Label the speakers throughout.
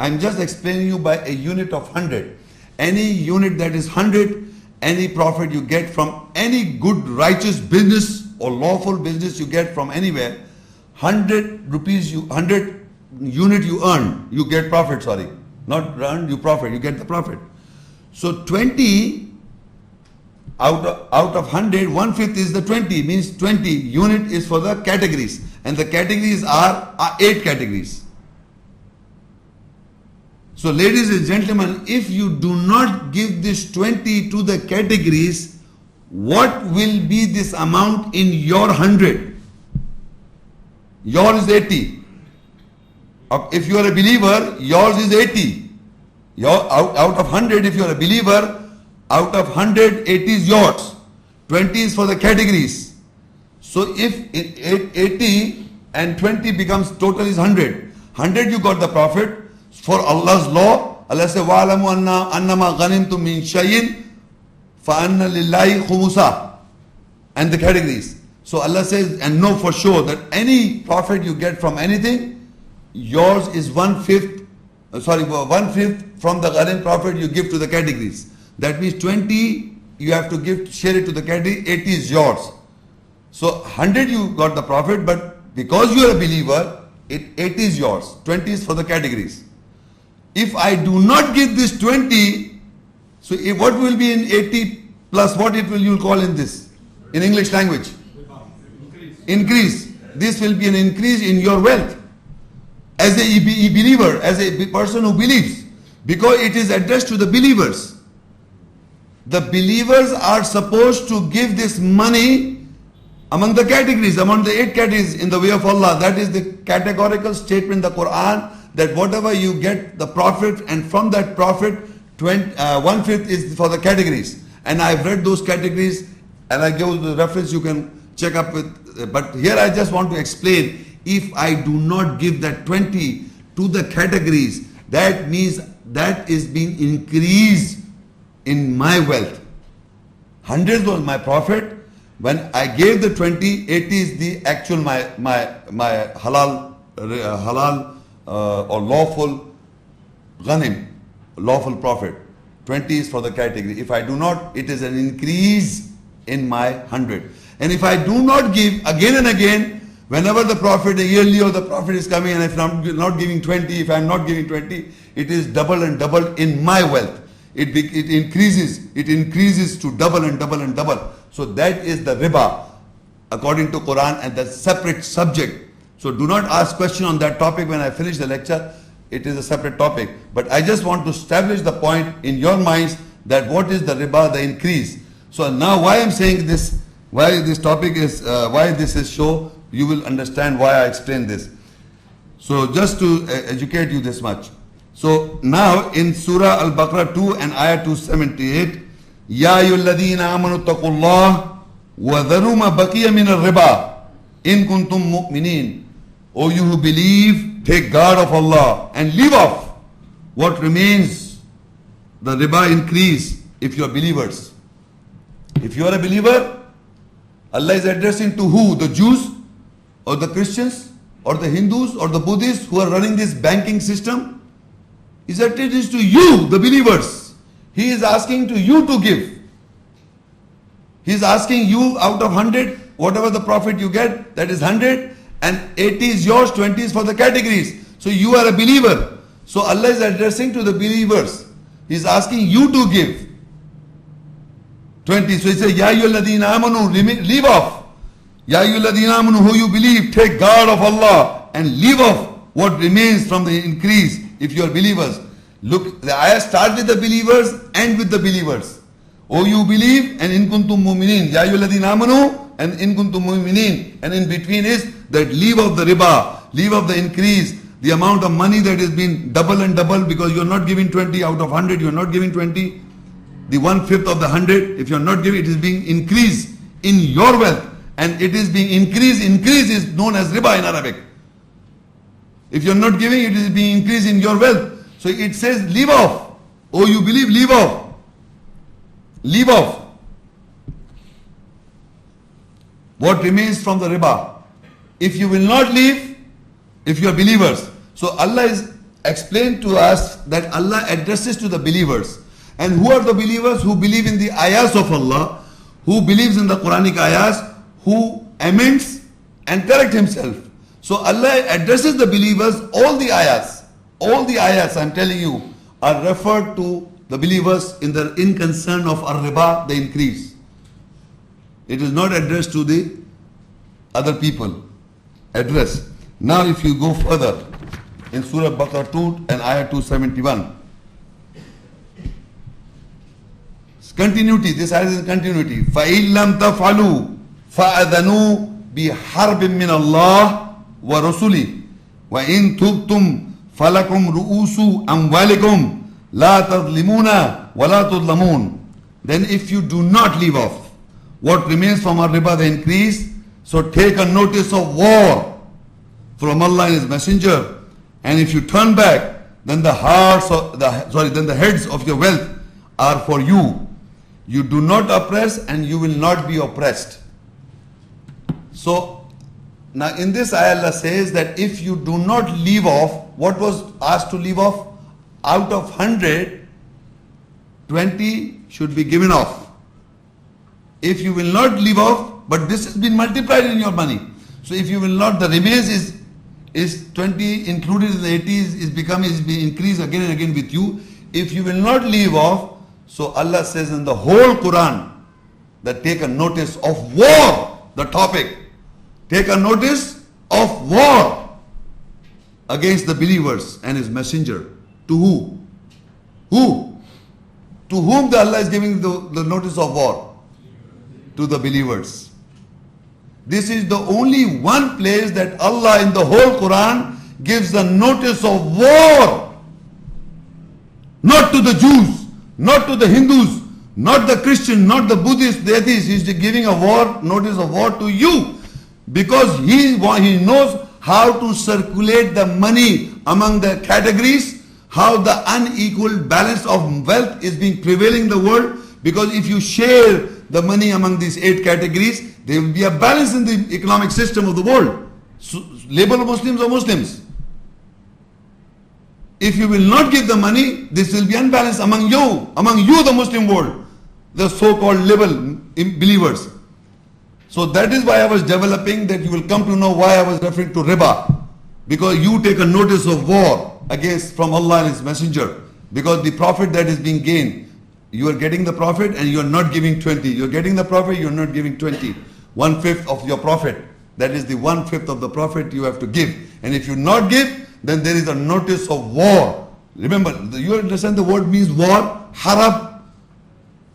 Speaker 1: I'm just explaining you by a unit of 100. Any unit that is 100, any profit you get from any good righteous business or lawful business you get from anywhere, 100 rupees, 100 unit you earn, you get profit, sorry. Not earn, you profit, you get the profit. So 20 out of 100, 1/5 is the 20, means 20 unit is for the categories. And the categories are 8 categories. So ladies and gentlemen, if you do not give this 20 to the categories, what will be this amount in your 100? Yours is 80. If you are a believer, yours is 80. Out of 100, if you are a believer, out of 100, 80 is yours. 20 is for the categories. So if 80 and 20 becomes total is 100. 100 you got the profit. For Allah's law, Allah says, وَعَلَمُوا أَنَّمَا غَنِمْتُم مِّن شَيْءٍ فَأَنَّ لِلَّهِ خُمُسَهُ. And the categories. So Allah says, and know for sure that any profit you get from anything, yours is 1/5 from the ghanim profit you give to the categories. That means 20 you have to share it to the category, 80 is yours. So 100 you got the profit, but because you are a believer, 80 is yours, 20 is for the categories. If I do not give this 20, so what will be in 80 plus what it will you call in this? In English language? Increase. This will be an increase in your wealth. As a believer, as a person who believes. Because it is addressed to the believers. The believers are supposed to give this money among the categories, among the 8 categories in the way of Allah. That is the categorical statement in the Quran, that whatever you get the profit, and from that profit 1/5 is for the categories. And I've read those categories and I give the reference, you can check up with, but here I just want to explain, if I do not give that 20 to the categories, that means that is being increased in my wealth. 100 was my profit. When I gave the 20, 80 is the actual my halal or lawful ghanim, lawful profit. 20 is for the category. If I do not, it is an increase in my 100. And if I do not give again and again, whenever the profit, the yearly or the profit is coming, and if I'm not giving 20, if I'm not giving 20, it is double and double in my wealth. It increases to double and double and double. So that is the riba according to Quran, and that's separate subject. So do not ask question on that topic when I finish the lecture. It is a separate topic. But I just want to establish the point in your minds that what is the riba, the increase. So now why I'm saying this, why this topic is, why this is show, you will understand why I explain this. So just to educate you this much. So now in Surah Al-Baqarah 2 and Ayah 278, Ya ayyuhalladhina amanu taqullah wa dharu ma baqiya min al-riba in kuntum mu'minin. O you who believe, take guard of Allah and leave off what remains, the riba increase, if you are believers. If you are a believer, Allah is addressing to who? The Jews or the Christians or the Hindus or the Buddhists who are running this banking system? Is that it is to you, the believers. He is asking to you to give. He is asking you out of 100, whatever the profit you get, that is 100, and 80 is yours, 20 is for the categories. So you are a believer. So Allah is addressing to the believers. He is asking you to give 20. So he says, Ya ayyuhalladhina amanu, leave off. Ya ayyuhalladhina amanu, who you believe, take guard of Allah and leave off what remains from the increase. If you are believers, look, the ayah starts with the believers and with the believers. O you believe, and in kuntum mu'minin. Ya ayyuhalladhina amanu, and in kuntum mu'minin. And in between is that leave of the riba, leave of the increase, the amount of money that is being double and double, because you are not giving 20 out of 100, you are not giving 20. The 1/5 of the 100, if you are not giving, it is being increased in your wealth. And it is being increased. Increase is known as riba in Arabic. If you are not giving, it is being increased in your wealth. So it says, leave off. Oh, you believe, leave off. Leave off what remains from the riba. If you will not leave, if you are believers. So Allah is explained to us that Allah addresses to the believers. And who are the believers? Who believe in the ayahs of Allah, who believes in the Quranic ayahs, who amends and correct himself. So Allah addresses the believers. All the ayahs I'm telling you are referred to the believers in concern of Riba, the increase. It is not addressed to the other people. Address. Now if you go further in Surah Baqarah 2 and Ayah 271. Continuity, this ayah is in continuity. فَإِن لَمْ تَفْعَلُوا فَأَذَنُوا بِحَرْبٍ مِّنَ اللَّهِ وَرَسُولِهِ وَإِن تُبْتُمْ فَلَكُمْ رُؤُوسُ أَمْوَالِكُمْ لَا تَظْلِمُونَ وَلَا تُظْلَمُونَ. Then if you do not leave off what remains from our riba, the increase, so take a notice of war from Allah and His Messenger. And if you turn back, then the heads of your wealth are for you. You do not oppress and you will not be oppressed. So now in this ayah Allah says that if you do not leave off what was asked to leave off, out of 100, 20 should be given off. If you will not leave off, but this has been multiplied in your money. So if you will not, the remains is 20 included in the 80 is being increased again and again with you. If you will not leave off, so Allah says in the whole Quran that take a notice of war, the topic. Take a notice of war against the believers and His Messenger. To who? Who? To whom the Allah is giving the notice of war? To the believers. This is the only one place that Allah in the whole Quran gives the notice of war. Not to the Jews, not to the Hindus, not the Christian, not the Buddhist, the atheist. He is giving a war, notice of war to you. Because he knows how to circulate the money among the categories, how the unequal balance of wealth is being prevailing in the world. Because if you share the money among these 8 categories, there will be a balance in the economic system of the world. So, label Muslims or Muslims. If you will not give the money, this will be unbalanced among you the Muslim world, the so-called liberal believers. So that is why I was developing that you will come to know why I was referring to riba. Because you take a notice of war from Allah and His Messenger. Because the profit that is being gained, you are getting the profit and you are not giving 20. You are getting the profit, you are not giving 20. 1/5 of your profit. That is the 1/5 of the profit you have to give. And if you not give, then there is a notice of war. Remember, you understand the word means war? Harab.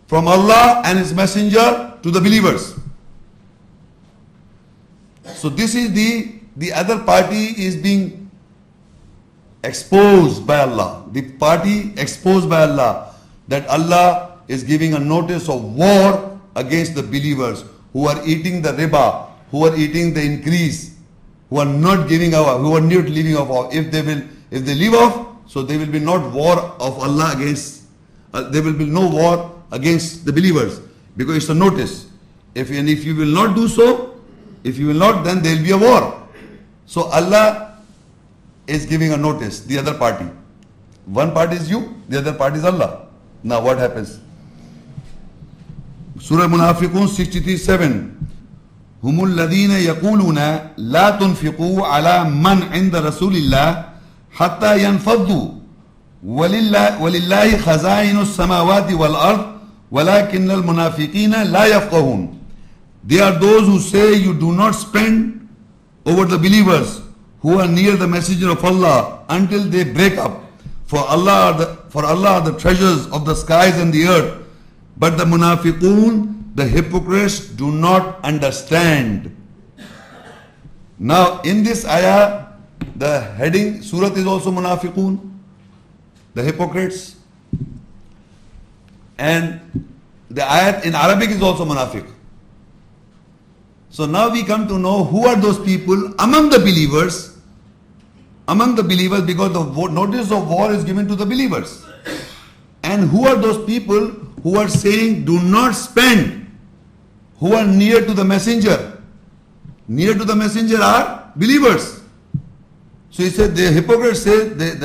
Speaker 1: From Allah and His Messenger to the believers. So this is the other party is being exposed by Allah. The party exposed by Allah. That Allah is giving a notice of war against the believers who are eating the riba, who are eating the increase, who are not giving off, who are not leaving off. If they leave off, so there will be not war of Allah against, there will be no war against the believers. Because it's a notice. If you will not do so, if you will not, then there will be a war. So Allah is giving a notice, the other party. One party is you, the other party is Allah. Now what happens? Surah Munafiqun 63:7. هم الذين يقولون لا تنفقوا على من عند رسول الله حتى ينفضوا ولله خزائن السماوات والأرض ولكن المنافقين لا يفقهون. They are those who say you do not spend over the believers who are near the messenger of Allah until they break up. For Allah are the treasures of the skies and the earth. But the munafiqun, the hypocrites, do not understand. Now in this ayah, the heading, Surah is also munafiqun, the hypocrites. And the ayat in Arabic is also munafiq. So now we come to know who are those people among the believers, because the notice of war is given to the believers. And who are those people who are saying do not spend, who are near to the messenger? Near to the messenger are believers. So he said the hypocrites say they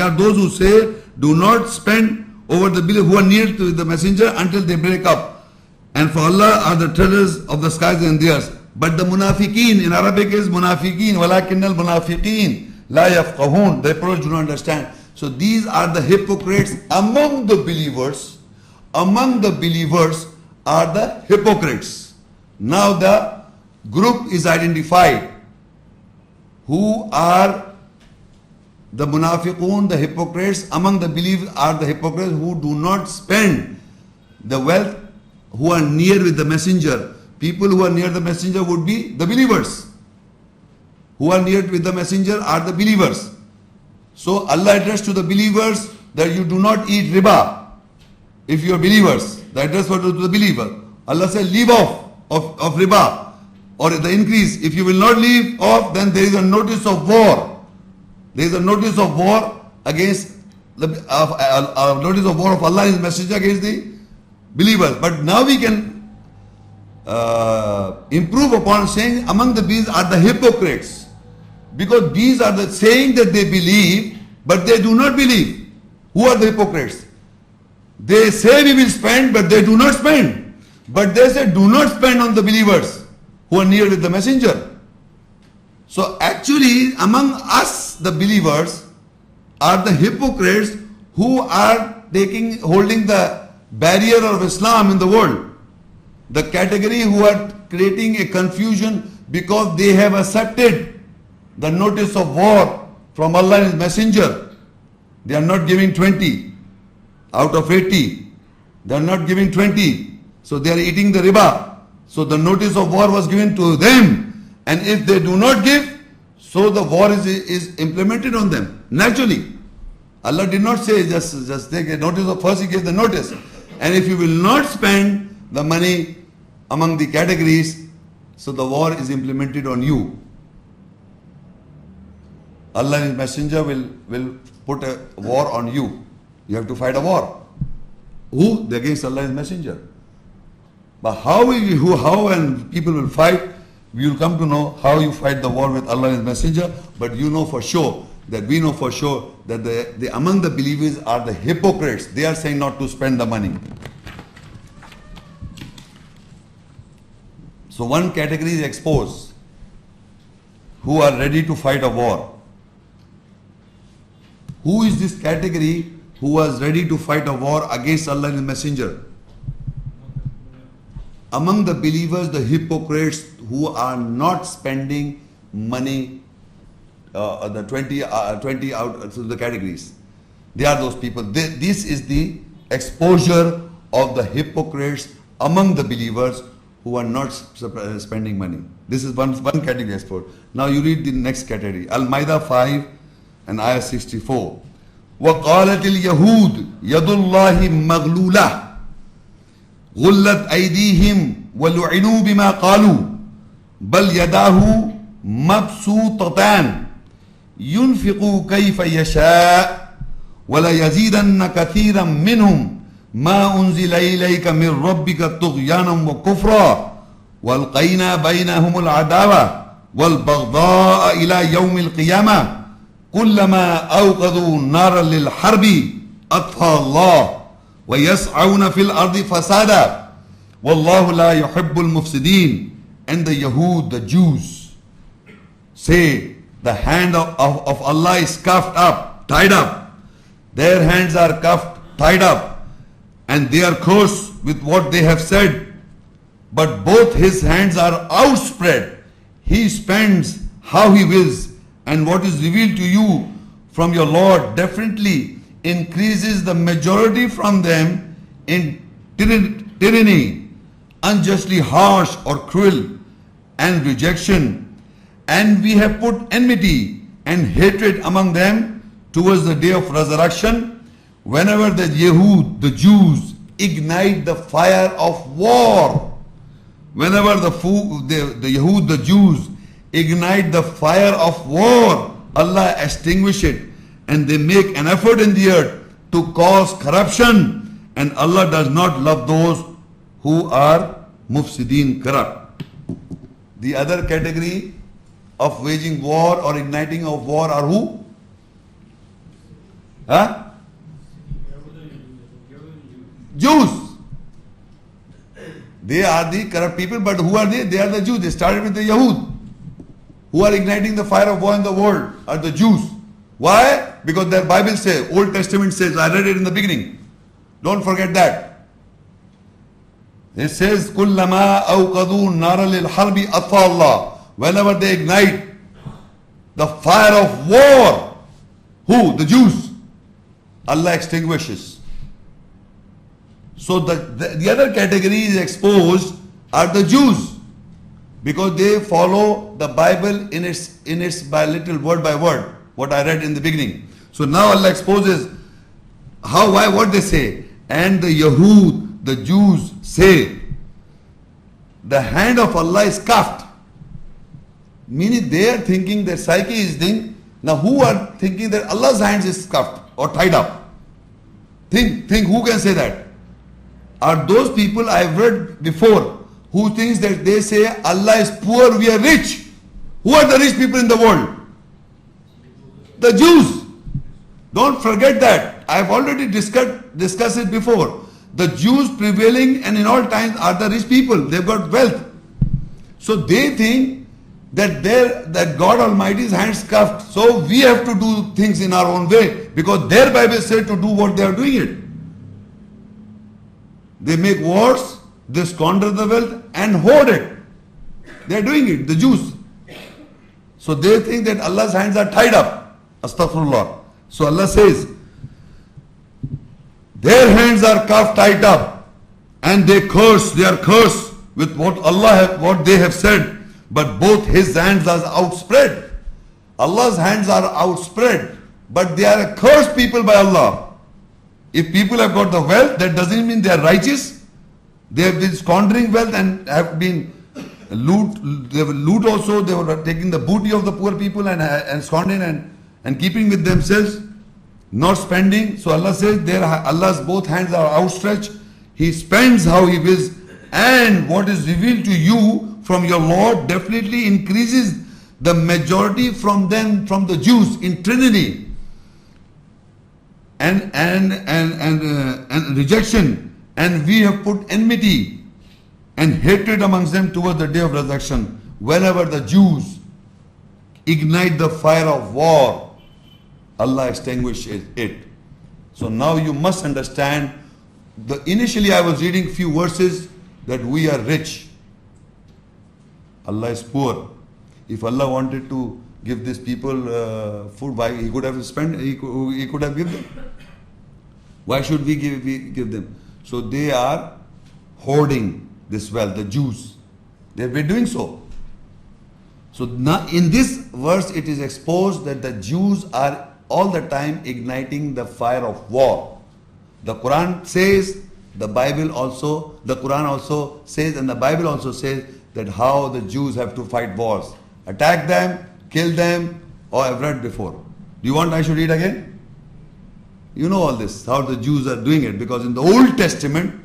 Speaker 1: are those who say do not spend over the believers who are near to the messenger until they break up. And for Allah are the treasures of the skies and the earth. But the munafiqeen in Arabic is munafiqeen, walakinnal munafiqeen la yafqahun. The hypocrites do not understand. So these are the hypocrites among the believers. Among the believers are the hypocrites. Now the group is identified. Who are the munafiqun, the hypocrites? Among the believers are the hypocrites who do not spend the wealth, who are near with the messenger. People who are near the messenger would be the believers. Who are near with the messenger are the believers. So Allah addressed to the believers that you do not eat riba. If you are believers, the address was to the believer. Allah said leave off of riba or the increase. If you will not leave off, then there is a notice of war. There is a notice of war against the notice of war of Allah and His messenger against the believers. But now we can improve upon saying among the bees are the hypocrites, because these are the saying that they believe but they do not believe. Who are the hypocrites? They say we will spend but they do not spend, but they say do not spend on the believers who are near with the messenger. So actually among us the believers are the hypocrites who are holding the barrier of Islam in the world. The category who are creating a confusion because they have accepted the notice of war from Allah and His messenger. They are not giving 20 out of 80. They are not giving 20. So they are eating the riba. So the notice of war was given to them. And if they do not give, so the war is implemented on them. Naturally. Allah did not say just take a notice of, first He gave the notice. And if you will not spend the money among the categories, so the war is implemented on you. Allah and His messenger will put a war on you. You have to fight a war. Who? Against Allah and His messenger. But how and people will fight, we will come to know how you fight the war with Allah and His messenger. But you know for sure that we know for sure that the among the believers are the hypocrites. They are saying not to spend the money. So one category is exposed, who are ready to fight a war. Who is this category who was ready to fight a war against Allah and His messenger? Among the believers, the hypocrites who are not spending money, the 20 out to the categories. They are those people. This is the exposure of the hypocrites among the believers who are not spending money. This is one category exposed. Now you read the next category. Al-Maidah 5 and ayah 64. وَقَالَتِ الْيَهُودِ يَدُ اللَّهِ مَغْلُولَةٌ غُلَّتْ أَيْدِيهِمْ وَلُعِنُوا بِمَا قَالُوا بَلْ يَدَاهُ مَبْسُوطَتَانِ يُنْفِقُ كَيْفَ يَشَاءُ وَلَيَزِيدَنَّ كَثِيرًا مِّنْهُمْ مَا أُنزِلَ إِلَيْكَ مِنْ رَبِّكَ طُغْيَانًا وَكُفْرًا وَأَلْقَيْنَا بَيْنَهُمُ الْعَدَاوَةَ وَالْبَغْضَاءَ إِلَى يَوْمِ الْقِيَامَةِ كُلَّمَا أَوْقَدُوا نَارًا لِلْحَرْبِ أَطْفَأَهَا اللَّهُ وَيَسْعَوْنَ فِي الْأَرْضِ فَسَادًا وَاللَّهُ لَا يُحِبُّ الْمُفْسِدِينَ. And the Yahud, the Jews, say the hand of Allah is cuffed up, tied up. Their hands are cuffed, tied up, and they are cursed with what they have said. But both His hands are outspread. He spends how He wills, and what is revealed to you from your Lord definitely increases the majority from them in tyranny, unjustly harsh or cruel, and rejection. And we have put enmity and hatred among them towards the day of resurrection, whenever the Yahud, the Jews, ignite the fire of war. Whenever the Yahud, the Jews, ignite the fire of war, Allah extinguish it, and they make an effort in the earth to cause corruption, and Allah does not love those who are mufsideen, corrupt. The other category of waging war or igniting of war are who? Huh? Jews. They are the corrupt people, but who are they? They are the Jews. They started with the Yahud. Who are igniting the fire of war in the world are the Jews. Why? Because their Bible says, Old Testament says, I read it in the beginning. Don't forget that. It says, كُلَّمَا أَوْقَدُوا نَارًا لِلْحَرْبِ أَطْفَى اللَّهُ. Whenever they ignite the fire of war, who? The Jews. Allah extinguishes. So the other category is exposed are the Jews, because they follow the Bible in its by little word by word, what I read in the beginning. So now Allah exposes how, why, what they say. And the Yahud, the Jews say, the hand of Allah is cuffed. Meaning they are thinking that psyche is thing. Now who are thinking that Allah's hands is cuffed or tied up? Think who can say that? Are those people I've read before who thinks that they say Allah is poor, we are rich? Who are the rich people in the world? The Jews. Don't forget that. I've already discussed it before. The Jews prevailing and in all times are the rich people. They've got wealth. So they think that God Almighty's hands cuffed. So we have to do things in our own way, because their Bible said to do what they are doing it. They make wars, they squander the wealth and hoard it. They are doing it, the Jews. So they think that Allah's hands are tied up. Astaghfirullah. So Allah says, their hands are cuffed, tied up, and they are cursed with what they have said, but both His hands are outspread. Allah's hands are outspread, but they are a cursed people by Allah. If people have got the wealth, that doesn't mean they are righteous. They have been squandering wealth and have been loot also. They were taking the booty of the poor people and squandering and keeping with themselves, not spending. So Allah says, Allah's both hands are outstretched. He spends how He wills, and what is revealed to you from your Lord definitely increases the majority from them, from the Jews in Trinity. And rejection, and we have put enmity and hatred amongst them towards the day of resurrection. Whenever the Jews ignite the fire of war, Allah extinguishes it. So now you must understand. Initially I was reading few verses that we are rich, Allah is poor. If Allah wanted to give these people food, why He could have spent? He could have given them. Why should we give them? So they are hoarding this wealth, the Jews. They've been doing so. So now in this verse it is exposed that the Jews are all the time igniting the fire of war. The Quran says, the Quran also says, and the Bible also says that how the Jews have to fight wars. Attack them, kill them, or I've read before. Do you want I should read again? You know all this, how the Jews are doing it, because in the Old Testament,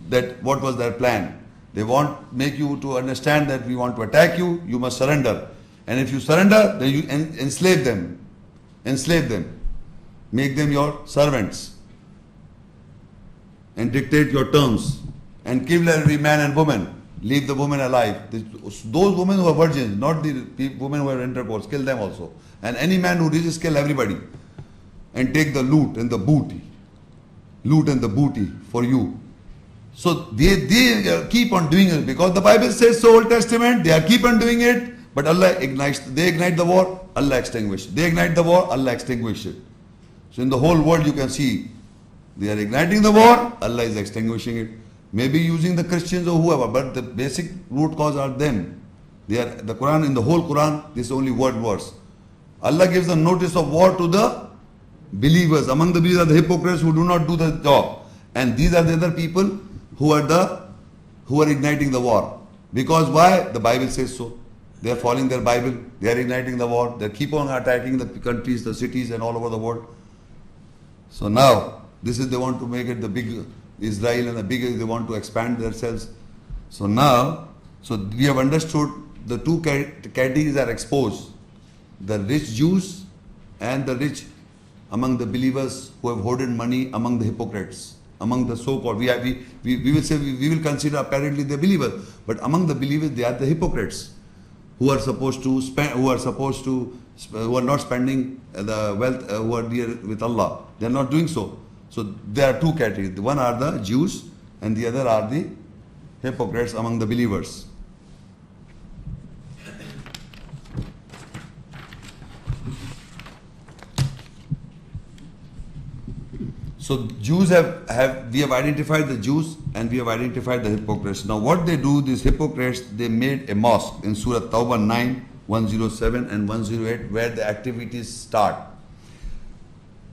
Speaker 1: that what was their plan? They make you to understand that we want to attack you, you must surrender. And if you surrender, then you enslave them. Enslave them. Make them your servants. And dictate your terms. And kill every man and woman. Leave the woman alive. Those women who are virgins, not the women who are intercourse, kill them also. And any man who reaches, kill everybody. And take the loot and the booty. Loot and the booty for you. So they keep on doing it because the Bible says so, Old Testament, they keep on doing it, but Allah ignites. They ignite the war, Allah extinguishes. They ignite the war, Allah extinguishes it. So in the whole world you can see, they are igniting the war, Allah is extinguishing it. Maybe using the Christians or whoever, but the basic root cause are them. They are the Quran, in the whole Quran, this is only word verse. Allah gives a notice of war to the believers. Among the believers are the hypocrites who do not do the job. And these are the other people who are igniting the war. Because why? The Bible says so. They are following their Bible. They are igniting the war. They keep on attacking the countries, the cities and all over the world. So now, they want to make it the big Israel and the big, they want to expand themselves. So now, we have understood the two categories are exposed. The rich Jews and the rich among the believers who have hoarded money among the hypocrites. Among the so-called, we will say we will consider apparently the believers, but among the believers they are the hypocrites who are supposed to spend, who are not spending the wealth, who are dear with Allah. They are not doing so. So there are two categories. The one are the Jews and the other are the hypocrites among the believers. So Jews we have identified the Jews and we have identified the hypocrites. Now what they do, these hypocrites, they made a mosque in Surah Tawbah 9, 107 and 108 where the activities start.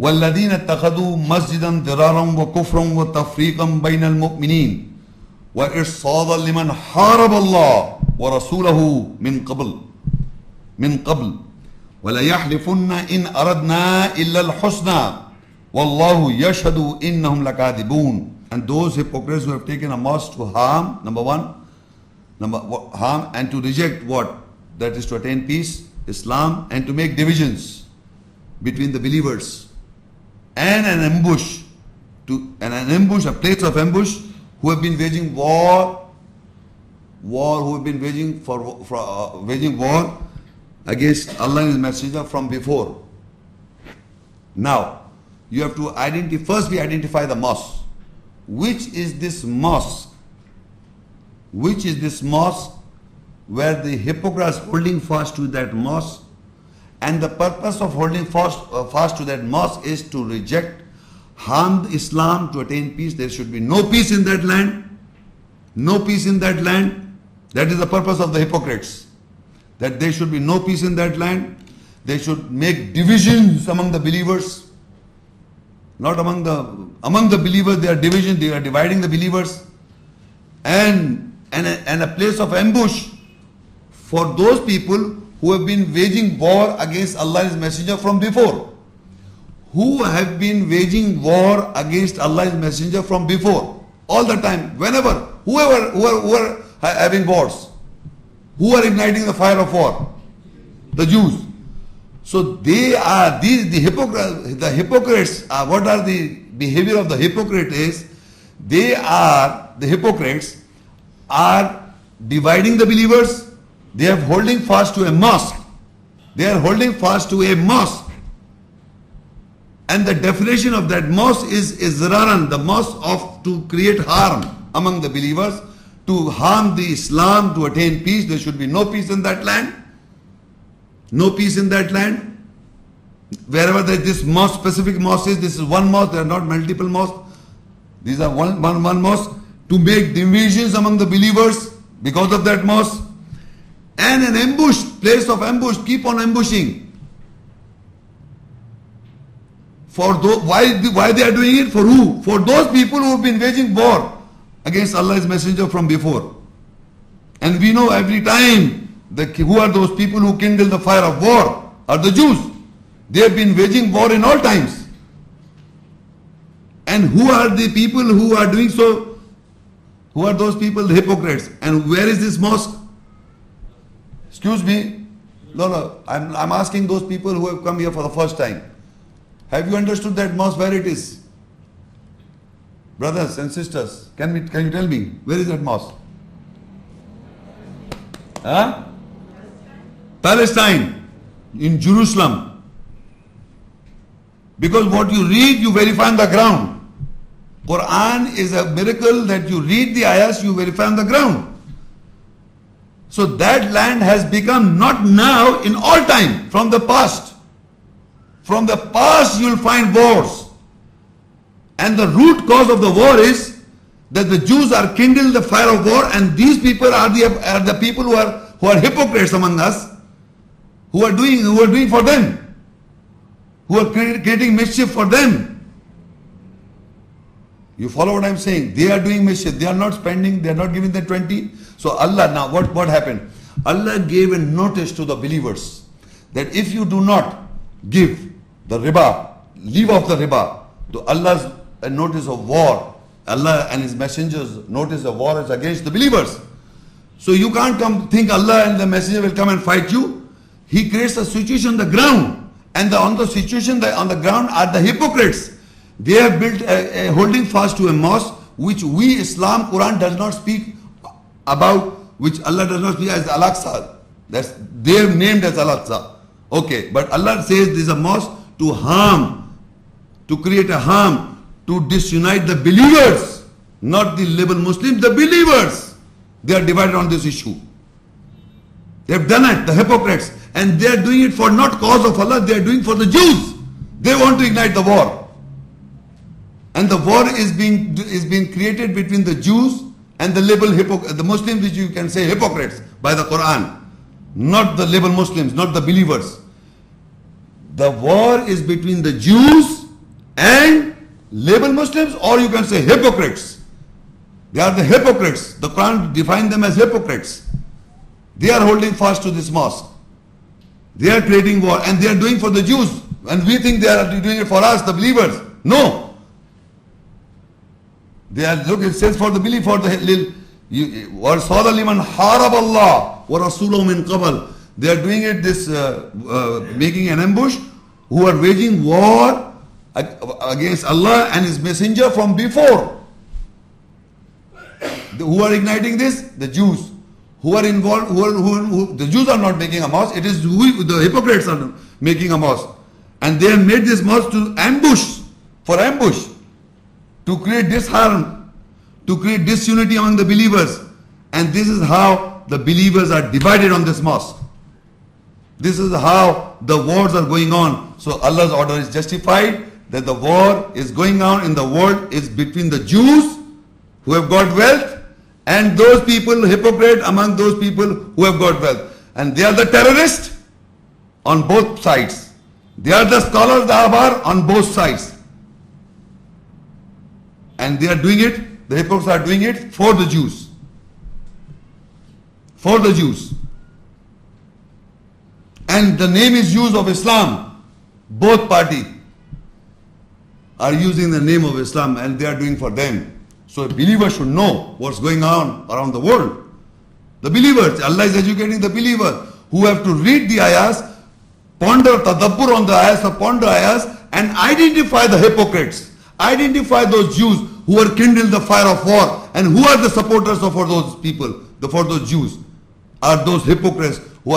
Speaker 1: وَالَّذِينَ اتَّخَذُوا مَسْجِدًا ضِرَارًا وَكُفْرًا وَتَفْرِيقًا بَيْنَ الْمُؤْمِنِينَ وَإِرْصَادًا لِمَنْ حَارَبَ اللَّهَ وَرَسُولَهُ مِنْ قَبْلِ وَلَيَحْلِفُنَّ إِنْ أَرَدْنَا إِلَّا الْحُسْنَى وَاللَّهُ يَشْهَدُ إِنَّهُمْ لَكَاذِبُونَ. And those hypocrites who have taken a mosque to harm, harm and to reject what? That is to attain peace, Islam, and to make divisions between the believers. And an ambush, a place of ambush, who have been waging war who have been waging war against Allah and His Messenger from before. Now, you have to first we identify the mosque. Which is this mosque? Which is this mosque where the hypocrites holding fast to that mosque? And the purpose of holding fast to that mosque is to reject, harm Islam, to attain peace. There should be no peace in that land. No peace in that land. That is the purpose of the hypocrites. That there should be no peace in that land. They should make divisions among the believers. Not among the believers, they are dividing the believers. And a place of ambush for those people who have been waging war against Allah and His Messenger from before. Who have been waging war against Allah and His Messenger from before. All the time, whenever, who are having wars. Who are igniting the fire of war? The Jews. So they are the hypocrites. What are the behavior of the hypocrite is? The hypocrites are dividing the believers. They are holding fast to a mosque. They are holding fast to a mosque. And the definition of that mosque is ziraran, the mosque to create harm among the believers, to harm the Islam, to attain peace. There should be no peace in that land. No peace in that land. Wherever this mosque, specific mosque is, this is one mosque, there are not multiple mosques. These are one mosque, to make divisions among the believers because of that mosque. And an ambush, place of ambush, keep on ambushing. Why they are doing it? For who? For those people who have been waging war against Allah's Messenger from before. And we know every time who are those people who kindle the fire of war? Are the Jews. They have been waging war in all times. And who are the people who are doing so? Who are those people? The hypocrites. And where is this mosque? Excuse me. No. I'm asking those people who have come here for the first time. Have you understood that mosque where it is? Brothers and sisters, can you tell me where is that mosque? Huh? Palestine, in Jerusalem. Because what you read, you verify on the ground. Quran is a miracle that you read the ayahs, you verify on the ground. So that land has become not now, in all time, from the past. From the past you will find wars. And the root cause of the war is that the Jews are kindled the fire of war, and these people are the people who are hypocrites among us. Who are doing for them, who are creating mischief for them. You follow what I'm saying? They are doing mischief. They are not spending. They are not giving the 20. So Allah, now what happened? Allah gave a notice to the believers that if you do not give the riba, leave off the riba, to Allah's notice of war, Allah and His messengers notice of war is against the believers. So you can't come think Allah and the messenger will come and fight you. He creates a situation on the ground. And on the situation on the ground are the hypocrites. They have built a holding fast to a mosque which we Islam, Quran does not speak about, which Allah does not speak as Al-Aqsa. They have named as Al-Aqsa. Okay, but Allah says this is a mosque to harm, to create a harm, to disunite the believers, not the label Muslims, the believers. They are divided on this issue. They have done it, the hypocrites. And they are doing it for not cause of Allah, they are doing for the Jews. They want to ignite the war. And the war is being created between the Jews and the label the Muslims, which you can say hypocrites by the Quran. Not the label Muslims, not the believers. The war is between the Jews and label Muslims, or you can say hypocrites. They are the hypocrites. The Quran defines them as hypocrites. They are holding fast to this mosque. They are creating war and they are doing for the Jews. And we think they are doing it for us, the believers. No. They are, look, it says for the belief, for the وَرْصَادَ لِمَنْ حَارَبَ اللَّهُ وَرَسُولَهُ مِنْ قَبَلٍ. They are doing it, making an ambush, who are waging war against Allah and His Messenger from before. Who are igniting this? The Jews. Who are involved, the Jews are not making a mosque, it is the hypocrites are making a mosque. And they have made this mosque to ambush, to create disharm, to create disunity among the believers. And this is how the believers are divided on this mosque. This is how the wars are going on. So Allah's order is justified, that the war is going on in the world is between the Jews who have got wealth and those people, hypocrite among those people who have got wealth. And they are the terrorists on both sides. They are the scholars, the ahbar on both sides. And they are doing it, the hypocrites are doing it for the Jews. For the Jews. And the name is used of Islam. Both parties are using the name of Islam and they are doing for them. So a believer should know what's going on around the world. The believers, Allah is educating the believer who have to read the ayahs, ponder tadabbur on the ayahs, ponder ayahs and identify the hypocrites. Identify those Jews who are kindled the fire of war and who are the supporters for those people, for those Jews. Are those hypocrites who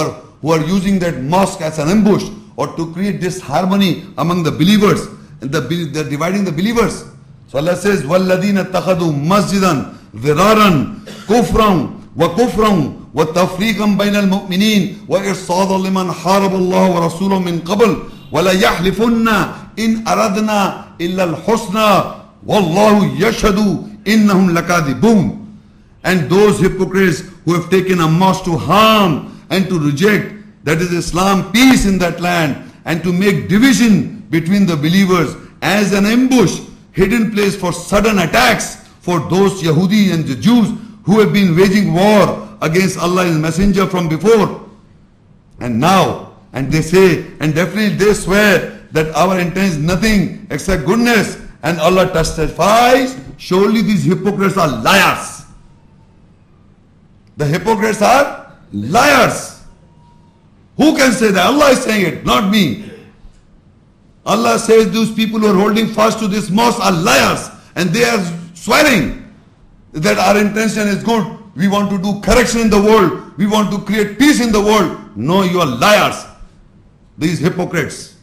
Speaker 1: are using that mosque as an ambush or to create disharmony among the believers. And they're dividing the believers. So Allah says, وَالَّذِينَ اتَّخَذُوا مَسْجِدًا ضِرَارًا كُفْرًا وَكُفْرًا وَتَفْرِيقًا بَيْنَ الْمُؤْمِنِينَ وَإِرْصَادًا لِمَنْ حَارَبَ اللَّهَ وَرَسُولَهُ مِنْ قَبْلِ وَلَيَحْلِفُنَّ إِنْ أَرَدْنَا إِلَّا الْحُسْنَى وَاللَّهُ يَشْهَدُ إِنَّهُمْ لَكَاذِبُونَ. And those hypocrites who have taken a mosque to harm and to reject, that is Islam, peace in that land, and to make division between the believers as an ambush, hidden place for sudden attacks for those Yahudi and the Jews who have been waging war against Allah and His Messenger from before. And now, and they say, and definitely they swear that our intent is nothing except goodness, and Allah testifies, surely these hypocrites are liars. The hypocrites are liars. Who can say that? Allah is saying it, not me. Allah says those people who are holding fast to this mosque are liars and they are swearing that our intention is good. We want to do correction in the world. We want to create peace in the world. No, you are liars. These hypocrites.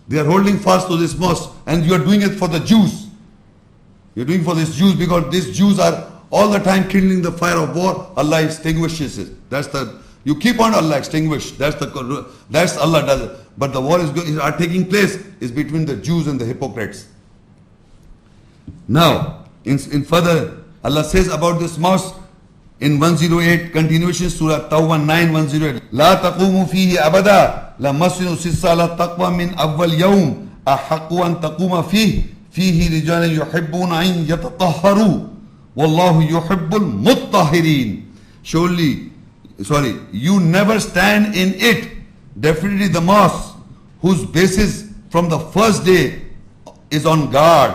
Speaker 1: They are holding fast to this mosque and you are doing it for the Jews. You are doing for these Jews because these Jews are all the time kindling the fire of war. Allah extinguishes it. You keep on Allah extinguish. That's Allah does it. But the war is taking place is between the Jews and the hypocrites. Now, in further, Allah says about this mosque in 108, continuation Surah Tawbah 9, 108. لا تقوموا فيه أبدا لمسجد أسس على التقوى من أول يوم أحق أن تقوم فيه رجال يحبون أن يتطهروا والله يحب المطهرين. You never stand in it. Definitely the mosque whose basis from the first day is on guard